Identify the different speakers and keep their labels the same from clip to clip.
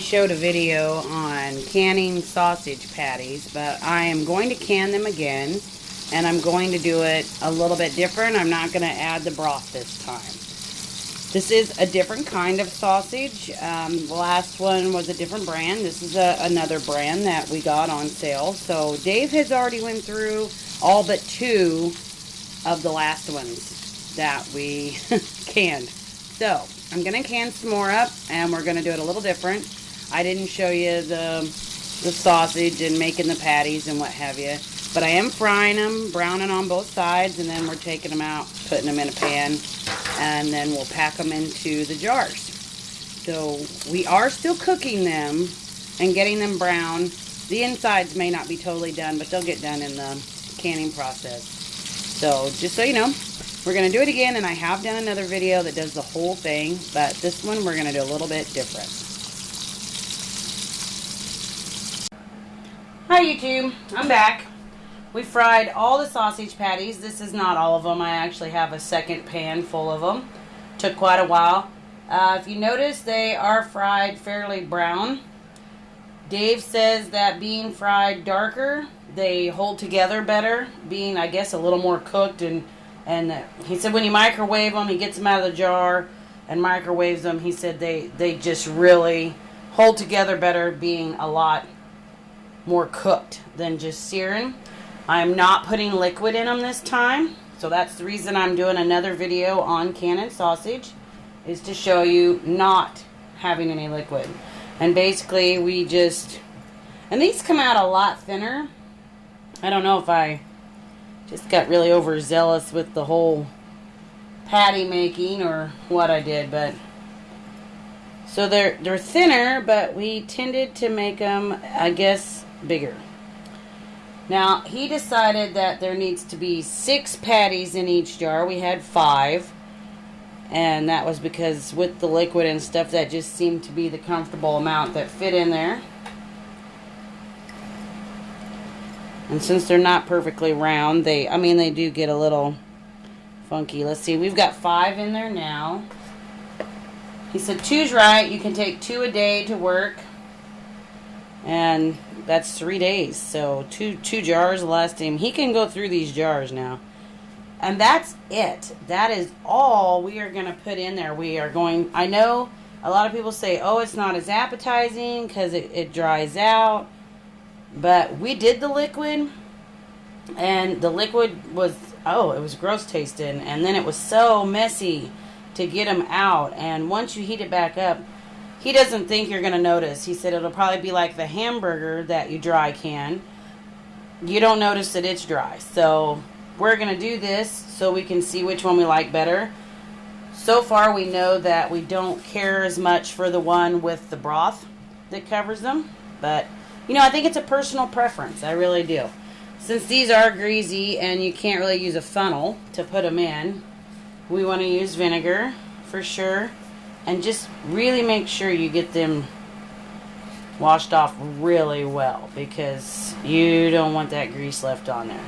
Speaker 1: showed a video on canning sausage patties, but I am going to can them again, and I'm going to do it a little bit different. I'm not going to add the broth this time. This is a different kind of sausage. The last one was a different brand. This is another brand that we got on sale. So Dave has already went through all but 2 of the last ones that we canned. So I'm going to can some more up, and we're going to do it a little different. I didn't show you the sausage and making the patties and what have you. But I am frying them, browning on both sides, and then we're taking them out, putting them in a pan, and then we'll pack them into the jars. So we are still cooking them and getting them brown. The insides may not be totally done, but they'll get done in the canning process. So just so you know, we're going to do it again, and I have done another video that does the whole thing, but this one we're going to do a little bit different. Hi YouTube, I'm back. We fried all the sausage patties. This is not all of them. I actually have a second pan full of them. Took quite a while. If you notice, they are fried fairly brown. Dave says that being fried darker, they hold together better. Being, I guess, a little more cooked. And he said when you microwave them, he gets them out of the jar and microwaves them. He said they just really hold together better, being a lot more cooked than just searing. I'm not putting liquid in them this time, so that's the reason I'm doing another video on canning sausage, is to show you not having any liquid. And basically we just, and these come out a lot thinner. I don't know if I just got really overzealous with the whole patty making or what I did, but so they're thinner, but we tended to make them, I guess, bigger. Now, he decided that there needs to be 6 patties in each jar. We had 5. And that was because with the liquid and stuff, that just seemed to be the comfortable amount that fit in there. And since they're not perfectly round, they do get a little funky. Let's see, we've got 5 in there now. He said 2's right. You can take 2 a day to work. And that's 3 days, so two jars will last him. He can go through these jars now. And that's it. That is all we are going to put in there. We are going, I know a lot of people say, oh, it's not as appetizing because it dries out. But we did the liquid, and the liquid was, oh, it was gross tasting. And then it was so messy to get them out. And once you heat it back up, he doesn't think you're going to notice. He said it'll probably be like the hamburger that you dry can. You don't notice that it's dry. So we're going to do this so we can see which one we like better. So far we know that we don't care as much for the one with the broth that covers them. But, you know, I think it's a personal preference. I really do. Since these are greasy and you can't really use a funnel to put them in, we want to use vinegar for sure. And just really make sure you get them washed off really well, because you don't want that grease left on there.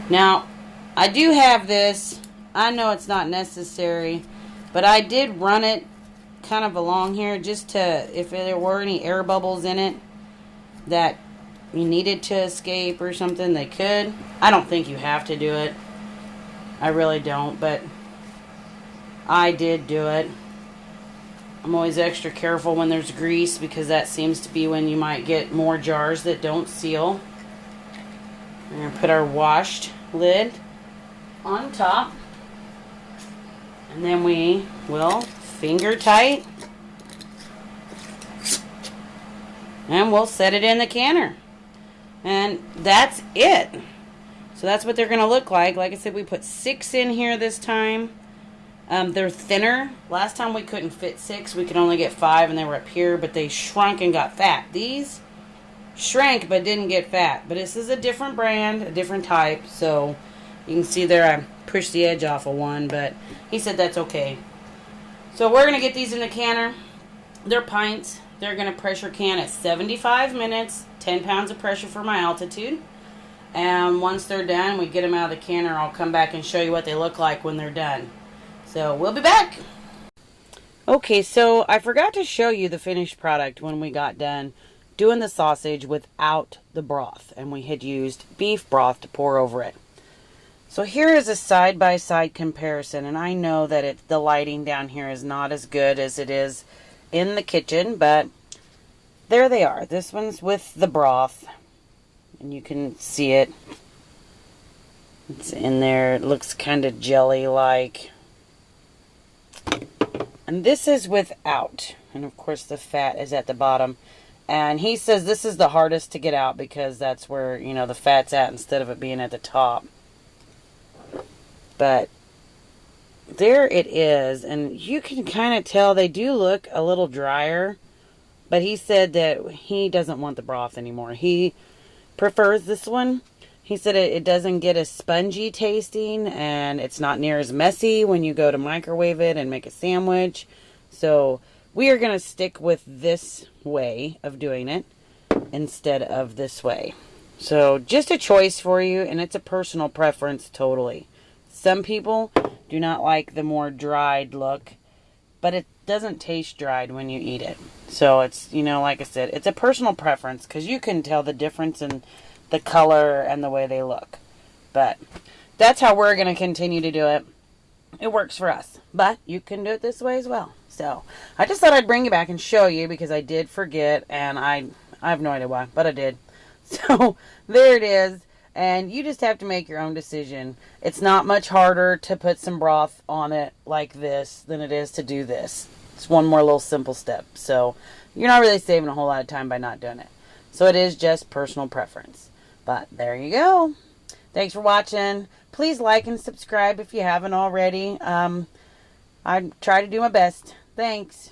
Speaker 1: Now, I do have this. I know it's not necessary, but I did run it kind of along here just to, if there were any air bubbles in it that you needed to escape or something, they could. I don't think you have to do it. I really don't, but I did do it. I'm always extra careful when there's grease, because that seems to be when you might get more jars that don't seal. We're going to put our washed lid on top, and then we will finger tight, and we'll set it in the canner. And that's it. So that's what they're going to look like. Like I said, we put 6 in here this time. They're thinner. Last time we couldn't fit 6. We could only get 5, and they were up here, but they shrunk and got fat. These shrank but didn't get fat. But this is a different brand, a different type. So you can see there I pushed the edge off of one, but he said that's okay. So we're going to get these in the canner. They're pints. They're going to pressure can at 75 minutes, 10 pounds of pressure for my altitude. And once they're done, we get them out of the canner. I'll come back and show you what they look like when they're done. So we'll be back. Okay, so I forgot to show you the finished product when we got done doing the sausage without the broth, and we had used beef broth to pour over it. So here is a side-by-side comparison, and I know that the lighting down here is not as good as it is in the kitchen, but there they are. This one's with the broth, and you can see it. It's in there. It looks kind of jelly-like. And this is without. And of course the fat is at the bottom. And he says this is the hardest to get out because that's where, you know, the fat's at instead of it being at the top. But there it is. And you can kind of tell they do look a little drier. But he said that he doesn't want the broth anymore. He prefers this one. He said it doesn't get as spongy tasting, and it's not near as messy when you go to microwave it and make a sandwich. So we are going to stick with this way of doing it instead of this way. So just a choice for you, and it's a personal preference totally. Some people do not like the more dried look, but it doesn't taste dried when you eat it. So it's, you know, like I said, it's a personal preference because you can tell the difference in the color and the way they look. But that's how we're going to continue to do it. It works for us. But you can do it this way as well. So I just thought I'd bring it back and show you because I did forget, and I have no idea why, but I did. So there it is. And you just have to make your own decision. It's not much harder to put some broth on it like this than it is to do this. It's one more little simple step. So you're not really saving a whole lot of time by not doing it. So it is just personal preference. But there you go. Thanks for watching. Please like and subscribe if you haven't already. I try to do my best. Thanks.